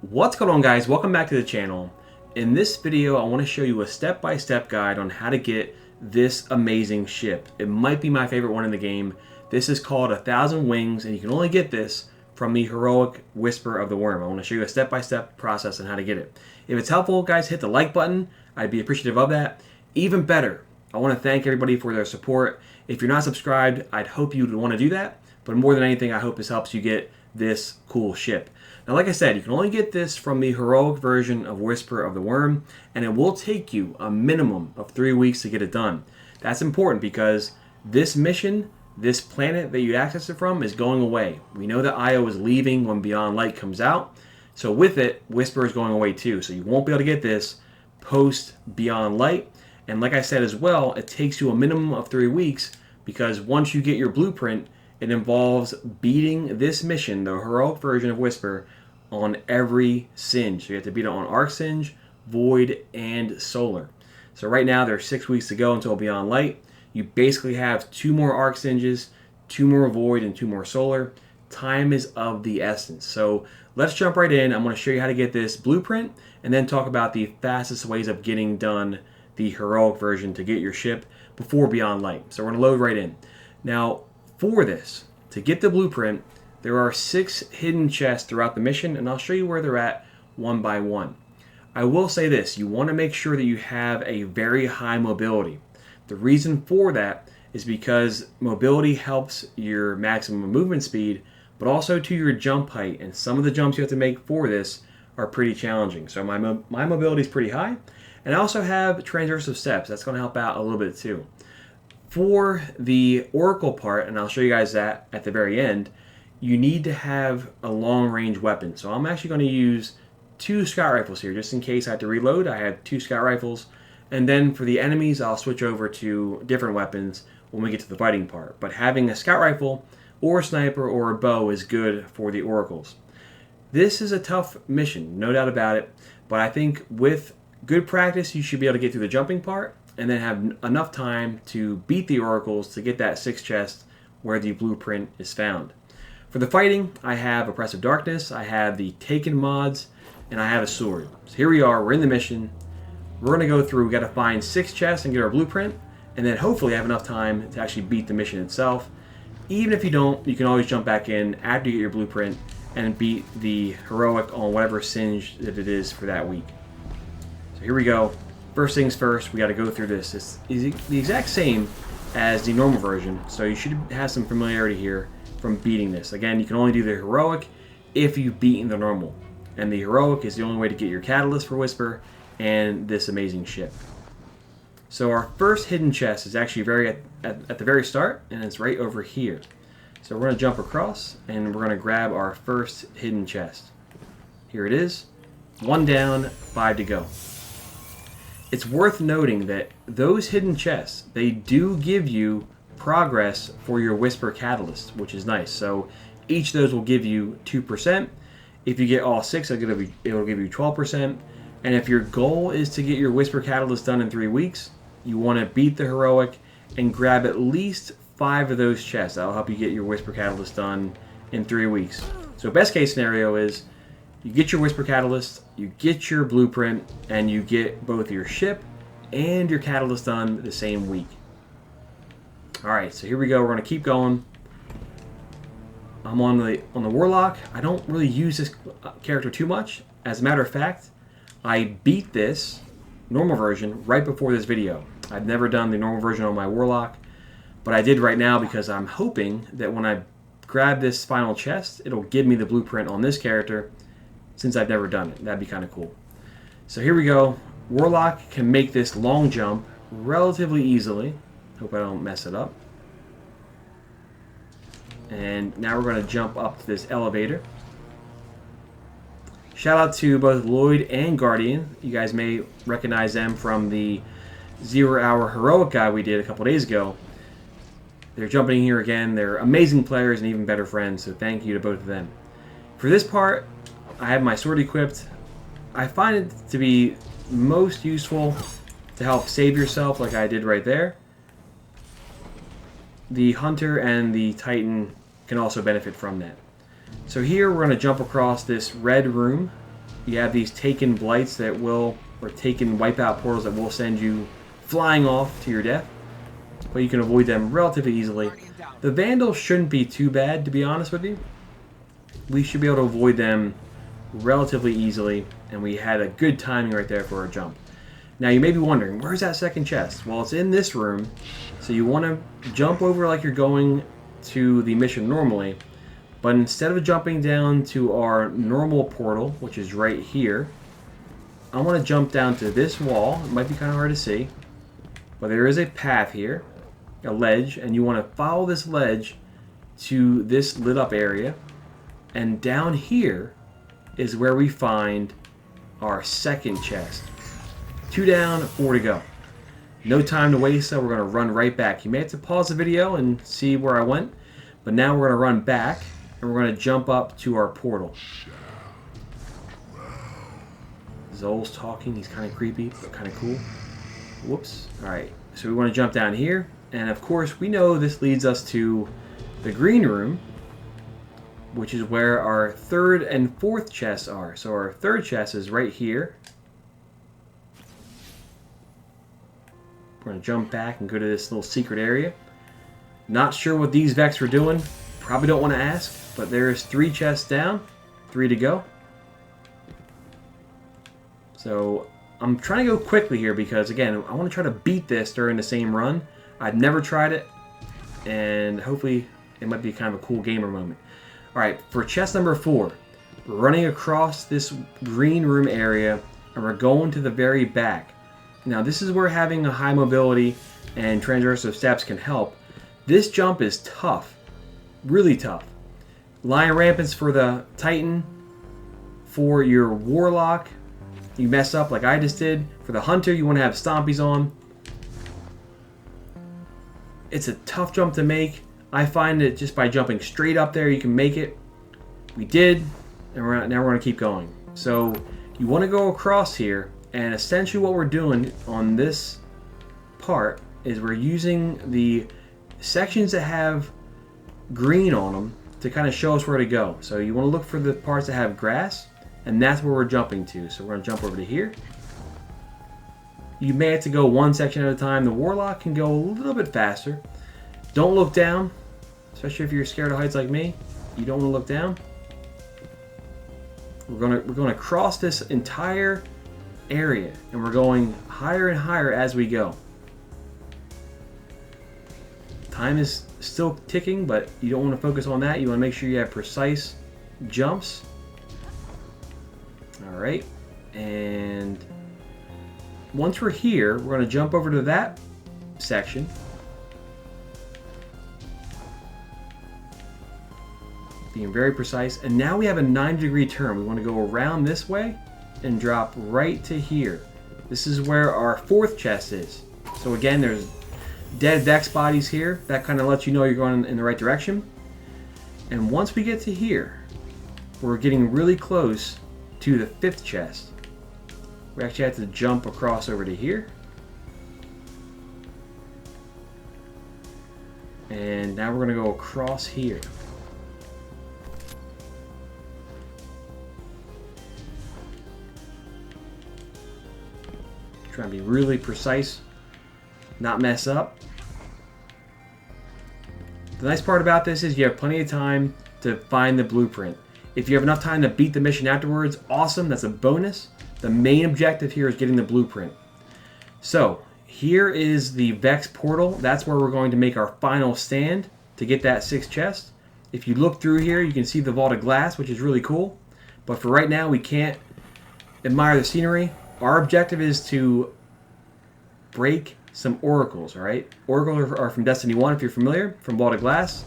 What's going on, guys? Welcome back to the channel. In this video I want to show you a step-by-step guide on how to get this amazing ship. It might be my favorite one in the game. This is called 1,000 Wings, and you can only get this from the heroic Whisper of the Worm. I want to show you a step-by-step process on how to get it. If it's helpful, guys, hit the like button. I'd be appreciative of that. Even better, I want to thank everybody for their support. If you're not subscribed, I'd hope you'd want to do that. But more than anything, I hope this helps you get this cool ship. Now, like I said, you can only get this from the heroic version of Whisper of the Worm, and it will take you a minimum of 3 weeks to get it done. That's important because this mission, this planet that you access it from, is going away. We know that Io is leaving when Beyond Light comes out, so with it, Whisper is going away too. So you won't be able to get this post Beyond Light, and like I said as well, it takes you a minimum of 3 weeks because once you get your blueprint, it involves beating this mission, the heroic version of Whisper, on every Singe. So you have to beat it on Arc Singe, Void, and Solar. So right now there's 6 weeks to go until Beyond Light. You basically have 2 more Arc Singes, 2 more Void, and 2 more Solar. Time is of the essence. So let's jump right in. I'm going to show you how to get this blueprint and then talk about the fastest ways of getting done the heroic version to get your ship before Beyond Light. So we're going to load right in. Now, for this, to get the blueprint, there are 6 hidden chests throughout the mission, and I'll show you where they're at one by one. I will say this, you want to make sure that you have a very high mobility. The reason for that is because mobility helps your maximum movement speed, but also to your jump height, and some of the jumps you have to make for this are pretty challenging. So my mobility is pretty high, and I also have transversive steps. That's going to help out a little bit too. For the Oracle part, and I'll show you guys that at the very end, you need to have a long-range weapon. So I'm actually going to use 2 scout rifles here, just in case I have to reload. I have 2 scout rifles, and then for the enemies, I'll switch over to different weapons when we get to the fighting part. But having a scout rifle or a sniper or a bow is good for the Oracles. This is a tough mission, no doubt about it, but I think with good practice, you should be able to get through the jumping part, and then have enough time to beat the Oracles to get that 6 chest where the blueprint is found. For the fighting, I have Oppressive Darkness, I have the Taken mods, and I have a sword. So here we are, we're in the mission. We're going to go through, we got to find 6 chests and get our blueprint, and then hopefully have enough time to actually beat the mission itself. Even if you don't, you can always jump back in after you get your blueprint and beat the heroic on whatever Singe that it is for that week. So here we go. First things first, we got to go through this. It's the exact same as the normal version, so you should have some familiarity here from beating this. Again, you can only do the heroic if you've beaten the normal, and the heroic is the only way to get your catalyst for Whisper and this amazing ship. So our first hidden chest is actually at the very start, and it's right over here. So we're going to jump across, and we're going to grab our first hidden chest. Here it is. 1 down, 5 to go. It's worth noting that those hidden chests, they do give you progress for your Whisper catalyst, which is nice. So each of those will give you 2%. If you get all 6, it'll give you 12%. And if your goal is to get your Whisper catalyst done in 3 weeks, you want to beat the heroic and grab at least 5 of those chests. That'll help you get your Whisper catalyst done in 3 weeks. So best case scenario is you get your Whisper catalyst, you get your blueprint, and you get both your ship and your catalyst done the same week. Alright, so here we go. We're going to keep going. I'm on the Warlock. I don't really use this character too much. As a matter of fact, I beat this normal version right before this video. I've never done the normal version on my Warlock, but I did right now because I'm hoping that when I grab this final chest, it'll give me the blueprint on this character, since I've never done it. That'd be kind of cool. So here we go. Warlock can make this long jump relatively easily. Hope I don't mess it up. And now we're going to jump up to this elevator. Shout out to both Lloyd and Guardian. You guys may recognize them from the 0 Hour Heroic guide we did a couple days ago. They're jumping here again. They're amazing players and even better friends, so thank you to both of them. For this part, I have my sword equipped. I find it to be most useful to help save yourself, like I did right there. The Hunter and the Titan can also benefit from that. So here we're going to jump across this red room you have these taken blights that will, or taken wipeout portals that will send you flying off to your death. But you can avoid them relatively easily. The Vandals shouldn't be too bad, to be honest with you. We should be able to avoid them relatively easily, and we had a good timing right there for our jump. Now you may be wondering, where's that second chest? Well, it's in this room, so you want to jump over like you're going to the mission normally, but instead of jumping down to our normal portal, which is right here, I want to jump down to this wall. It might be kind of hard to see, but there is a path here, a ledge, and you want to follow this ledge to this lit up area, and down here is where we find our second chest. 2 down, 4 to go. No time to waste, so we're going to run right back. You may have to pause the video and see where I went, but now we're going to run back, and we're going to jump up to our portal. Zol's talking. He's kind of creepy, but kind of cool. Whoops. Alright, so we want to jump down here, and of course we know this leads us to the green room, which is where our third and fourth chests are. So our third chest is right here. We're going to jump back and go to this little secret area. Not sure what these Vex were doing. Probably don't want to ask, but there's 3 chests down, 3 to go. So I'm trying to go quickly here because, again, I want to try to beat this during the same run. I've never tried it, and hopefully it might be kind of a cool gamer moment. Alright, for chest number 4, we're running across this green room area, and we're going to the very back. Now, this is where having a high mobility and transversal steps can help. This jump is tough, really tough. Lion Rampants for the Titan. For your Warlock, you mess up like I just did. For the Hunter, you want to have Stompies on. It's a tough jump to make. I find that just by jumping straight up there, you can make it. We did, and now we're going to keep going. So you want to go across here, and essentially what we're doing on this part is we're using the sections that have green on them to kind of show us where to go. So you want to look for the parts that have grass, and that's where we're jumping to. So we're going to jump over to here. You may have to go one section at a time. The Warlock can go a little bit faster. Don't look down, especially if you're scared of heights like me. You don't want to look down. We're going to cross this entire area, and we're going higher and higher as we go. Time is still ticking, but you don't want to focus on that. You want to make sure you have precise jumps. Alright, and once we're here, we're going to jump over to that section. Being very precise. And now we have a 90-degree turn. We want to go around this way and drop right to here. This is where our 4th chest is. So again, there's dead Vex bodies here. That kind of lets you know you're going in the right direction. And once we get to here, we're getting really close to the 5th chest. We actually have to jump across over to here. And now we're going to go across here. Trying to be really precise, not mess up. The nice part about this is you have plenty of time to find the blueprint. If you have enough time to beat the mission afterwards, awesome, that's a bonus. The main objective here is getting the blueprint. So, here is the Vex portal. That's where we're going to make our final stand to get that 6th chest. If you look through here, you can see the vault of glass, which is really cool. But for right now, we can't admire the scenery. Our objective is to break some oracles, alright? Oracles are from Destiny 1, if you're familiar, from Vault of Glass.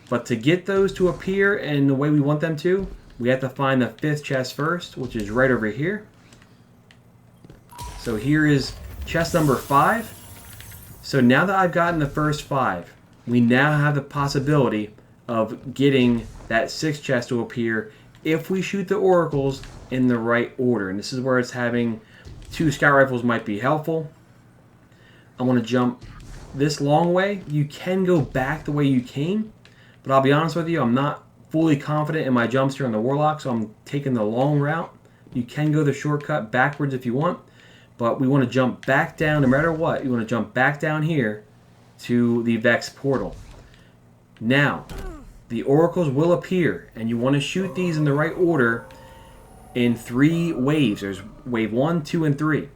But to get those to appear in the way we want them to, we have to find the 5th chest first, which is right over here. So here is chest number 5. So now that I've gotten the first 5, we now have the possibility of getting that 6th chest to appear if we shoot the oracles in the right order. And this is where it's having 2 scout rifles might be helpful. I want to jump this long way. You can go back the way you came, but I'll be honest with you, I'm not fully confident in my jumps here on the Warlock, so I'm taking the long route. You can go the shortcut backwards if you want, but we want to jump back down no matter what. You want to jump back down here to the Vex portal. Now, the oracles will appear, and you want to shoot these in the right order in 3 waves. There's wave 1, 2, and 3.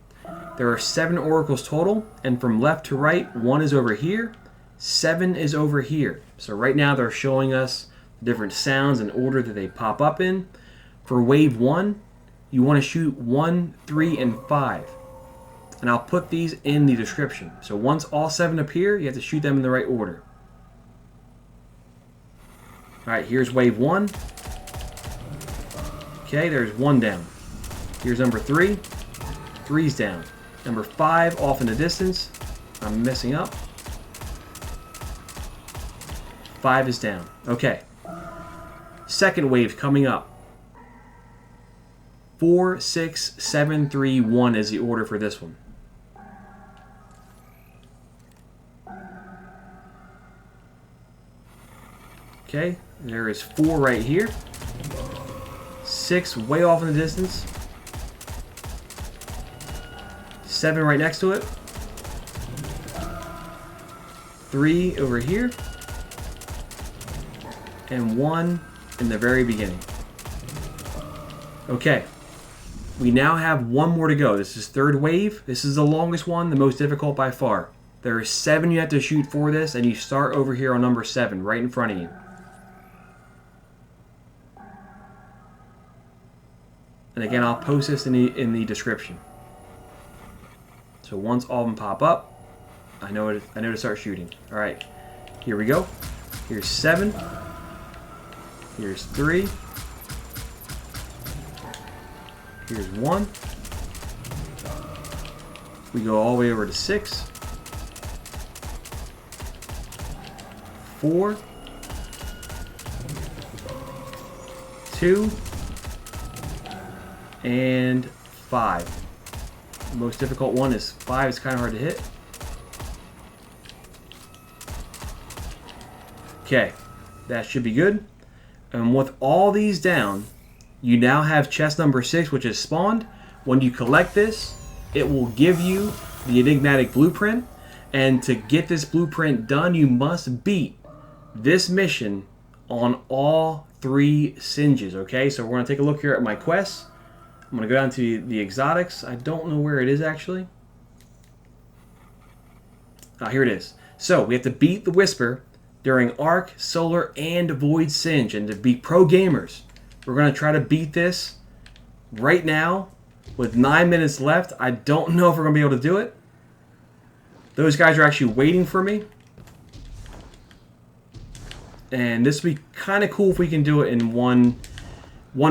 There are 7 oracles total, and from left to right, 1 is over here, 7 is over here. So right now they're showing us different sounds and order that they pop up in. For wave 1, you want to shoot 1, 3, and 5. And I'll put these in the description. So once all 7 appear, you have to shoot them in the right order. Alright, here's wave 1. Okay, there's 1 down. Here's number 3. 3's down. Number 5 off in the distance. I'm messing up. 5 is down. Okay. Second wave coming up. 4, 6, 7, 3, 1 is the order for this one. Okay, there is 4 right here. 6 way off in the distance. 7 right next to it. 3 over here. And 1 in the very beginning. Okay. We now have 1 more to go. This is 3rd wave. This is the longest one, the most difficult by far. There are 7 you have to shoot for this, and you start over here on number 7, right in front of you. And again, I'll post this in the description. So once all of them pop up, I know to start shooting. All right, here we go. Here's 7. Here's 3. Here's 1. We go all the way over to 6. 4. 2. And 5. The most difficult one is 5. It's kind of hard to hit. Okay, that should be good. And with all these down, you now have chest number 6, which is spawned. When you collect this, it will give you the Enigmatic Blueprint. And to get this blueprint done, you must beat this mission on all 3 singes. Okay, so we're going to take a look here at my quests. I'm going to go down to the exotics. I don't know where it is actually. Here it is. So we have to beat the Whisper during Arc, Solar, and Void Singe. And to be pro gamers, we're going to try to beat this right now with 9 minutes left. I don't know if we're going to be able to do it. Those guys are actually waiting for me. And this would be kind of cool if we can do it in one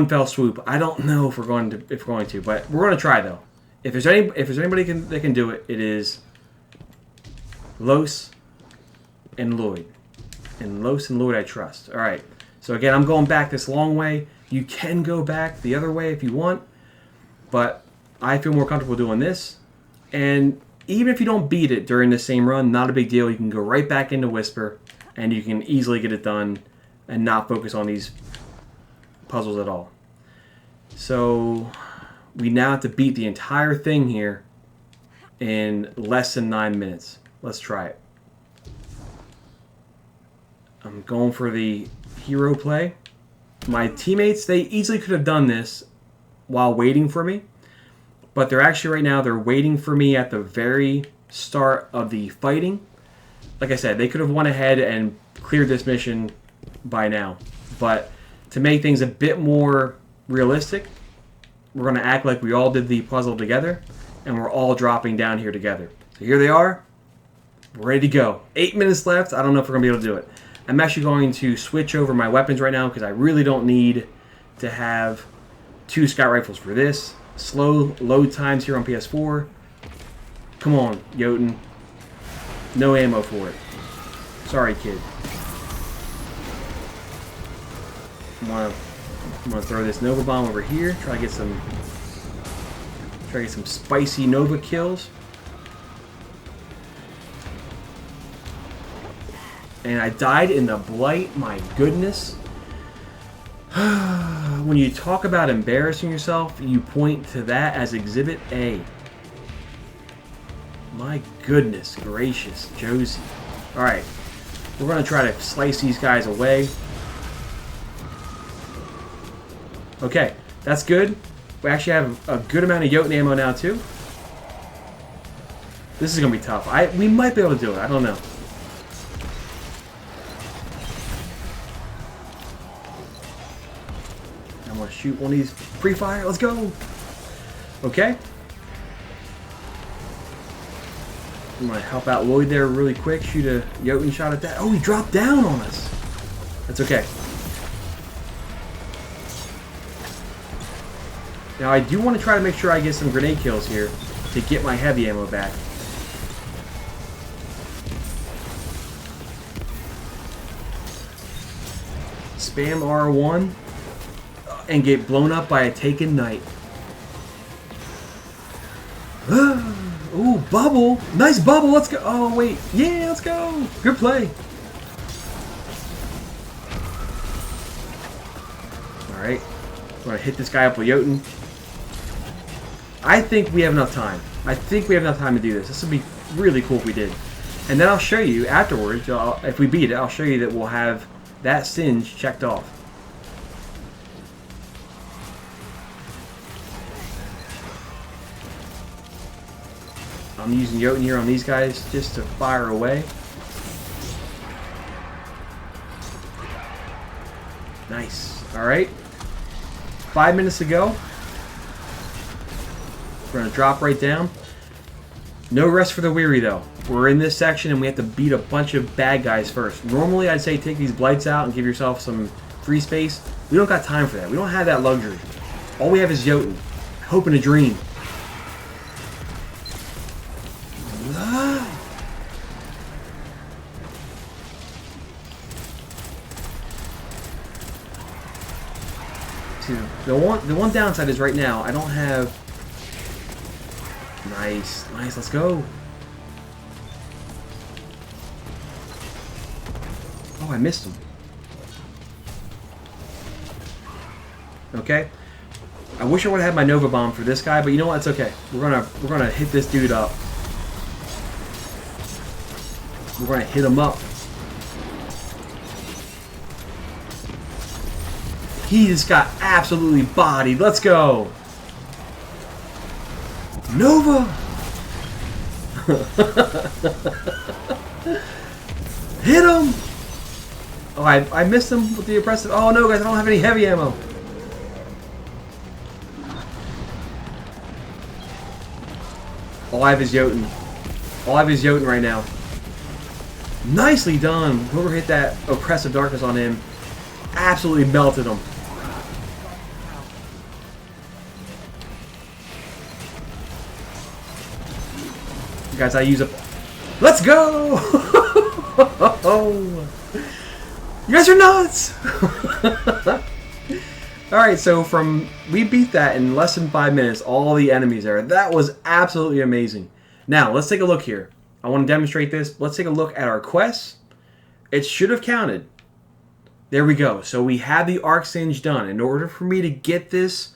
fell swoop. I don't know if we're going to, but we're going to try though. If there's anybody that can do it, it is Los and Lloyd. And Los and Lloyd I trust. All right. So again, I'm going back this long way. You can go back the other way if you want, but I feel more comfortable doing this. And even if you don't beat it during the same run, not a big deal. You can go right back into Whisper, and you can easily get it done and not focus on these puzzles at all. So we now have to beat the entire thing here in less than 9 minutes. Let's try it. I'm going for the hero play. My teammates, they easily could have done this while waiting for me, but they're actually right now, they're waiting for me at the very start of the fighting. Like I said, they could have went ahead and cleared this mission by now, but to make things a bit more realistic, we're going to act like we all did the puzzle together, and we're all dropping down here together. So here they are. We're ready to go. 8 minutes left. I don't know if we're going to be able to do it. I'm actually going to switch over my weapons right now because I really don't need to have 2 scout rifles for this. Slow load times here on PS4. Come on, Jotun. No ammo for it. Sorry, kid. I'm gonna throw this Nova Bomb over here. Try to get some spicy Nova kills. And I died in the Blight. My goodness. when you talk about embarrassing yourself, you point to that as Exhibit A. My goodness gracious, Josie. Alright, we're going to try to slice these guys away. Okay, that's good. We actually have a good amount of Jotun ammo now, too. This is going to be tough. We might be able to do it. I don't know. I'm going to shoot one of these pre-fire. Let's go. Okay. I'm going to help out Lloyd there really quick. Shoot a Jotun shot at that. Oh, he dropped down on us. That's okay. Now, I do want to try to make sure I get some grenade kills here to get my heavy ammo back. Spam R1 and get blown up by a taken knight. Ooh, bubble. Nice bubble. Let's go. Oh, wait. Yeah, let's go. Good play. Alright. I'm going to hit this guy up with Jotun. I think we have enough time. I think we have enough time to do this. This would be really cool if we did. And then I'll show you afterwards, if we beat it, I'll show you that we'll have that singe checked off. I'm using Jotun here on these guys just to fire away. Nice. Alright. 5 minutes to go. We're going to drop right down. No rest for the weary, though. We're in this section and we have to beat a bunch of bad guys first. Normally, I'd say take these blights out and give yourself some free space. We don't got time for that. We don't have that luxury. All we have is Jotun. Hope and a dream. See, the one downside is right now I don't have. Nice, nice. Let's go. Oh, I missed him. Okay. I wish I would have had my Nova Bomb for this guy, but you know what? It's okay. We're gonna hit this dude up. We're gonna hit him up. He just got absolutely bodied. Let's go. Nova. Hit him. Oh, I missed him with the oppressive. Oh no, guys, I don't have any heavy ammo. All I have is Jotun. All I have is Jotun right now. Nicely done. Whoever hit that oppressive darkness on him absolutely melted him. Guys, I use a... Let's go! You guys are nuts! Alright, so we beat that in less than 5 minutes, all the enemies there. That was absolutely amazing. Now, let's take a look here. I want to demonstrate this. Let's take a look at our quests. It should have counted. There we go. So we have the Arc Singe done. In order for me to get this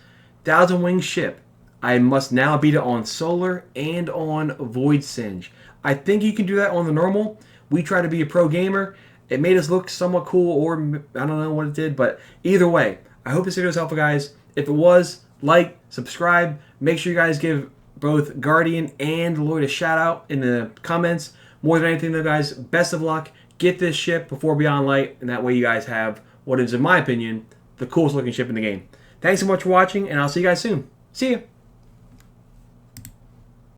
1,000 Wing ship, I must now beat it on Solar and on Void Singe. I think you can do that on the normal. We try to be a pro gamer. It made us look somewhat cool, or I don't know what it did, but either way, I hope this video was helpful, guys. If it was, like, subscribe. Make sure you guys give both Guardian and Lloyd a shout out in the comments. More than anything, though, guys, best of luck. Get this ship before Beyond Light, and that way you guys have what is, in my opinion, the coolest looking ship in the game. Thanks so much for watching, and I'll see you guys soon. See ya!